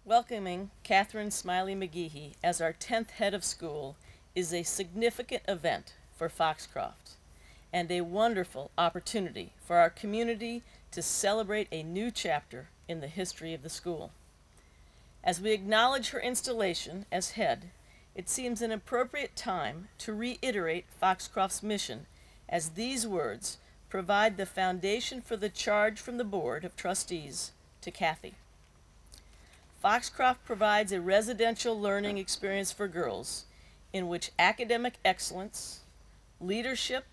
Welcoming Catherine Smiley McGehee as our 10th head of school is a significant event for Foxcroft and a wonderful opportunity for our community to celebrate a new chapter in the history of the school. As we acknowledge her installation as head, it seems an appropriate time to reiterate Foxcroft's mission, as these words provide the foundation for the charge from the Board of Trustees to Cathy. Foxcroft provides a residential learning experience for girls in which academic excellence, leadership,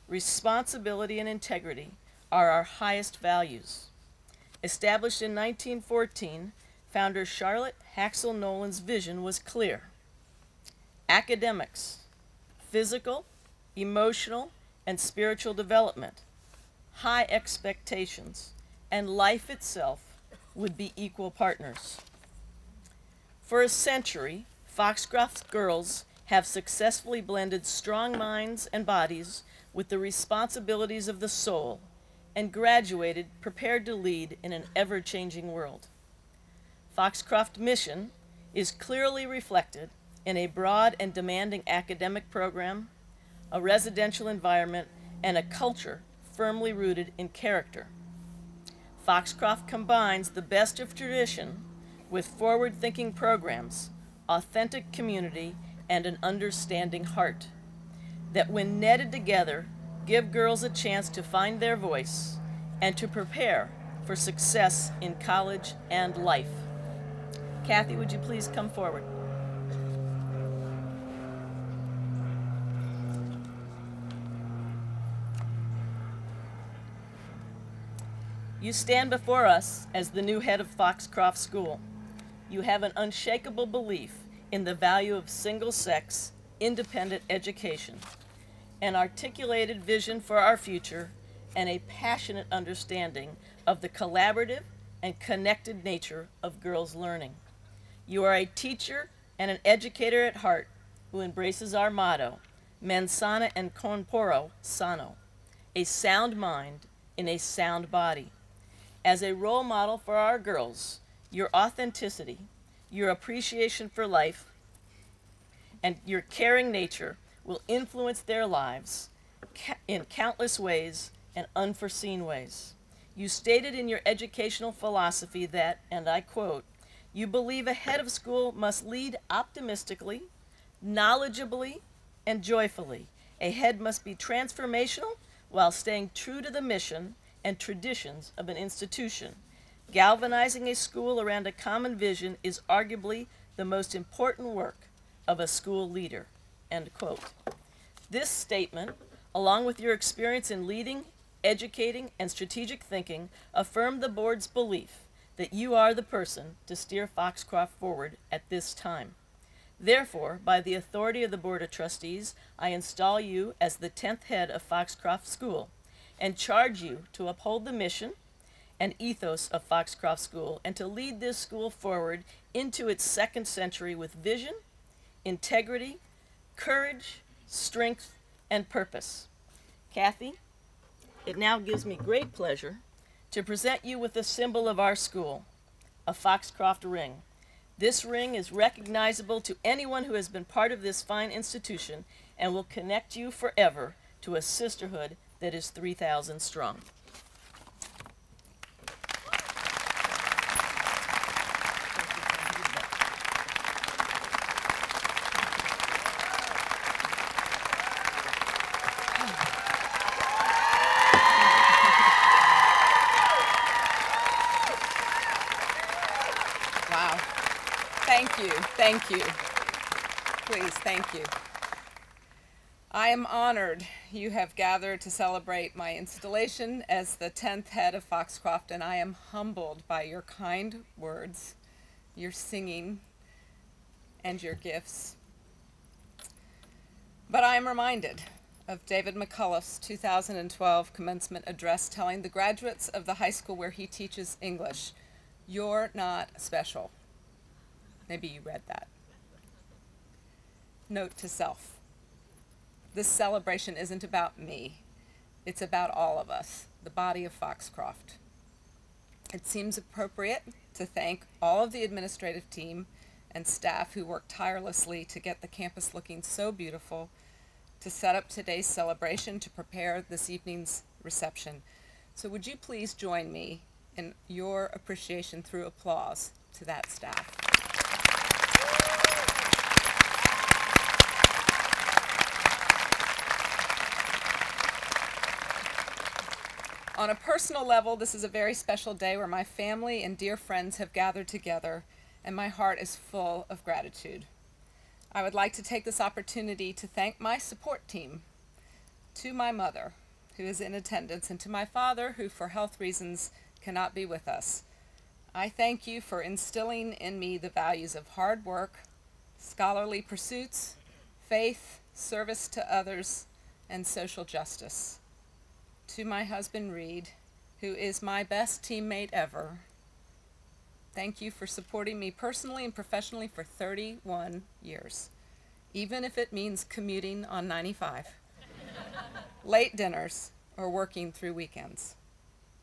responsibility, and integrity are our highest values. Established in 1914, founder Charlotte Haxel Nolan's vision was clear. Academics, physical, emotional, and spiritual development, high expectations, and life itself would be equal partners. For a century, Foxcroft girls have successfully blended strong minds and bodies with the responsibilities of the soul and graduated prepared to lead in an ever-changing world. Foxcroft's mission is clearly reflected in a broad and demanding academic program, a residential environment, and a culture firmly rooted in character. Foxcroft combines the best of tradition with forward-thinking programs, authentic community, and an understanding heart that, when netted together, give girls a chance to find their voice and to prepare for success in college and life. Cathy, would you please come forward? You stand before us as the new head of Foxcroft School. You have an unshakable belief in the value of single-sex, independent education, an articulated vision for our future, and a passionate understanding of the collaborative and connected nature of girls' learning. You are a teacher and an educator at heart who embraces our motto, mens sana and corpore sano, a sound mind in a sound body. As a role model for our girls, your authenticity, your appreciation for life, and your caring nature will influence their lives in countless ways and unforeseen ways. You stated in your educational philosophy that, and I quote, "You believe a head of school must lead optimistically, knowledgeably, and joyfully. A head must be transformational while staying true to the mission and traditions of an institution. Galvanizing a school around a common vision is arguably the most important work of a school leader," end quote. This statement, along with your experience in leading, educating, and strategic thinking, affirm the board's belief that you are the person to steer Foxcroft forward at this time. Therefore, by the authority of the Board of Trustees, I install you as the 10th head of Foxcroft School and charge you to uphold the mission and ethos of Foxcroft School and to lead this school forward into its second century with vision, integrity, courage, strength, and purpose. Cathy, it now gives me great pleasure to present you with the symbol of our school, a Foxcroft ring. This ring is recognizable to anyone who has been part of this fine institution and will connect you forever to a sisterhood that is 3,000 strong. Wow. Thank you. Thank you. Please, thank you. I am honored you have gathered to celebrate my installation as the 10th head of Foxcroft, and I am humbled by your kind words, your singing, and your gifts. But I am reminded of David McCullough's 2012 commencement address telling the graduates of the high school where he teaches English, "You're not special." Maybe you read that. Note to self. This celebration isn't about me. It's about all of us, the body of Foxcroft. it seems appropriate to thank all of the administrative team and staff who worked tirelessly to get the campus looking so beautiful, to set up today's celebration, to prepare this evening's reception. So would you please join me in your appreciation through applause to that staff. On a personal level, this is a very special day where my family and dear friends have gathered together, and my heart is full of gratitude. I would like to take this opportunity to thank my support team, to my mother, who is in attendance, and to my father, who for health reasons cannot be with us. I thank you for instilling in me the values of hard work, scholarly pursuits, faith, service to others, and social justice. To my husband, Reed, who is my best teammate ever, thank you for supporting me personally and professionally for 31 years, even if it means commuting on 95, late dinners, or working through weekends.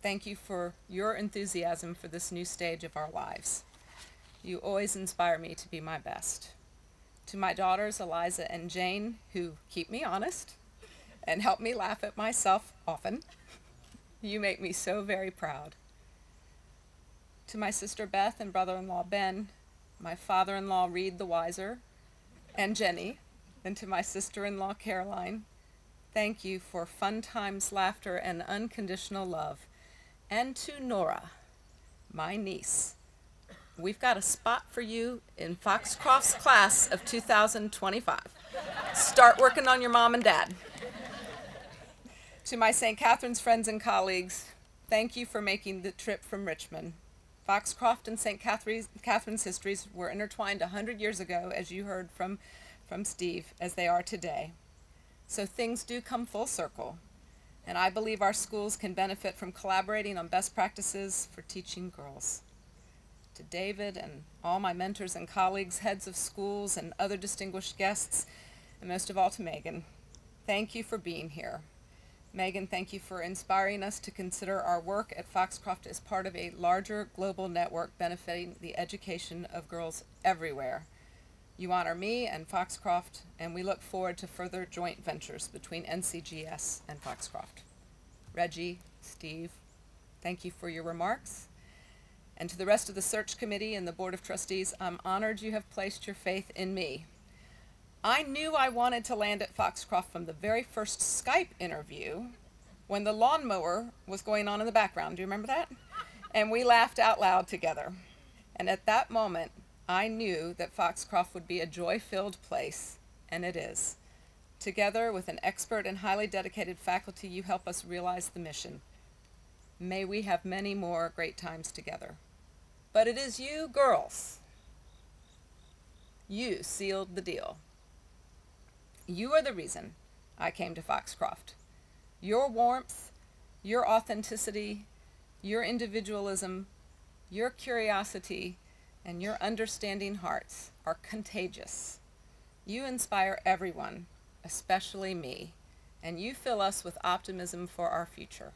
Thank you for your enthusiasm for this new stage of our lives. You always inspire me to be my best. To my daughters, Eliza and Jane, who keep me honest and help me laugh at myself often, you make me so very proud. To my sister Beth and brother-in-law Ben, my father-in-law Reed the wiser, and Jenny, and to my sister-in-law Caroline, thank you for fun times, laughter, and unconditional love. And to Nora, my niece, we've got a spot for you in Foxcroft's class of 2025. Start working on your mom and dad. To my St. Catherine's friends and colleagues, thank you for making the trip from Richmond. Foxcroft and St. Catherine's histories were intertwined 100 years ago, as you heard from Steve, as they are today. So things do come full circle, and I believe our schools can benefit from collaborating on best practices for teaching girls. To David and all my mentors and colleagues, heads of schools, and other distinguished guests, and most of all to Megan, thank you for being here. Megan, thank you for inspiring us to consider our work at Foxcroft as part of a larger global network benefiting the education of girls everywhere. You honor me and Foxcroft, and we look forward to further joint ventures between NCGS and Foxcroft. Reggie, Steve, thank you for your remarks. And to the rest of the search committee and the Board of Trustees, I'm honored you have placed your faith in me. I knew I wanted to land at Foxcroft from the very first Skype interview when the lawnmower was going on in the background. Do you remember that? And we laughed out loud together. And at that moment, I knew that Foxcroft would be a joy-filled place, and it is. Together with an expert and highly dedicated faculty, you help us realize the mission. May we have many more great times together. But it is you girls. You sealed the deal. You are the reason I came to Foxcroft. Your warmth, your authenticity, your individualism, your curiosity, and your understanding hearts are contagious. You inspire everyone, especially me, and you fill us with optimism for our future.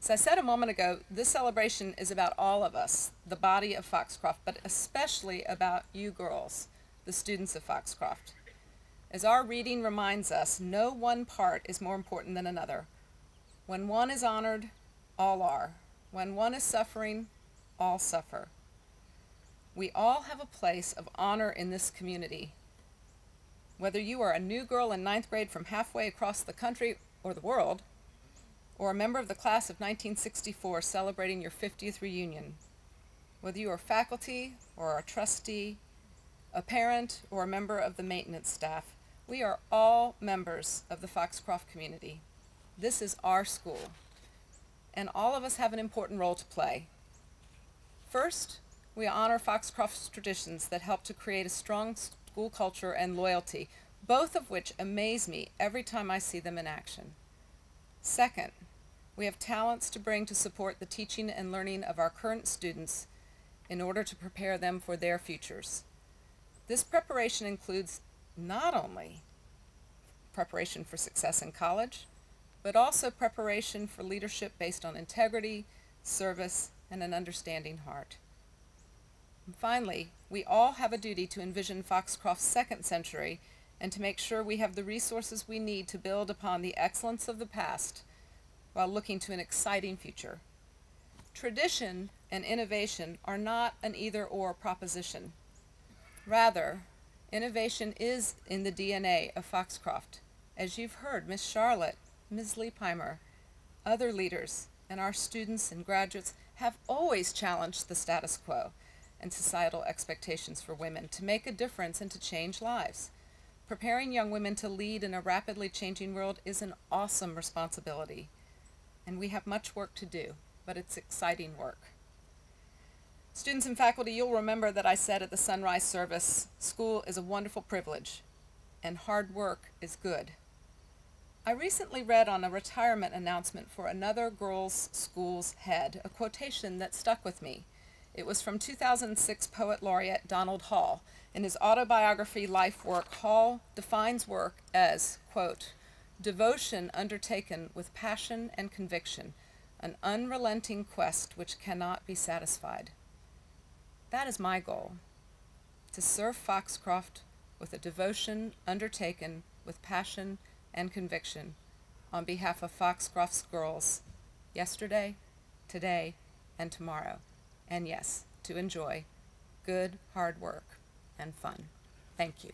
As I said a moment ago, this celebration is about all of us, the body of Foxcroft, but especially about you girls, the students of Foxcroft. As our reading reminds us, no one part is more important than another. When one is honored, all are. When one is suffering, all suffer. We all have a place of honor in this community. Whether you are a new girl in 9th grade from halfway across the country or the world, or a member of the class of 1964 celebrating your 50th reunion, whether you are faculty or a trustee, a parent, or a member of the maintenance staff, we are all members of the Foxcroft community. This is our school, and all of us have an important role to play. First, we honor Foxcroft's traditions that help to create a strong school culture and loyalty, both of which amaze me every time I see them in action. Second, we have talents to bring to support the teaching and learning of our current students in order to prepare them for their futures. This preparation includes not only preparation for success in college, but also preparation for leadership based on integrity, service, and an understanding heart. And finally, we all have a duty to envision Foxcroft's second century and to make sure we have the resources we need to build upon the excellence of the past while looking to an exciting future. Tradition and innovation are not an either-or proposition. Rather, innovation is in the DNA of Foxcroft. As you've heard, Miss Charlotte, Ms. Leipheimer, other leaders, and our students and graduates have always challenged the status quo and societal expectations for women to make a difference and to change lives. Preparing young women to lead in a rapidly changing world is an awesome responsibility, and we have much work to do, but it's exciting work. Students and faculty, you'll remember that I said at the sunrise service, school is a wonderful privilege, and hard work is good. I recently read on a retirement announcement for another girls' school's head a quotation that stuck with me. It was from 2006 Poet Laureate Donald Hall. In his autobiography, Life Work, Hall defines work as, quote, devotion undertaken with passion and conviction, an unrelenting quest which cannot be satisfied. That is my goal, to serve Foxcroft with a devotion undertaken with passion and conviction on behalf of Foxcroft's girls yesterday, today, and tomorrow. And yes, to enjoy good, hard work and fun. Thank you.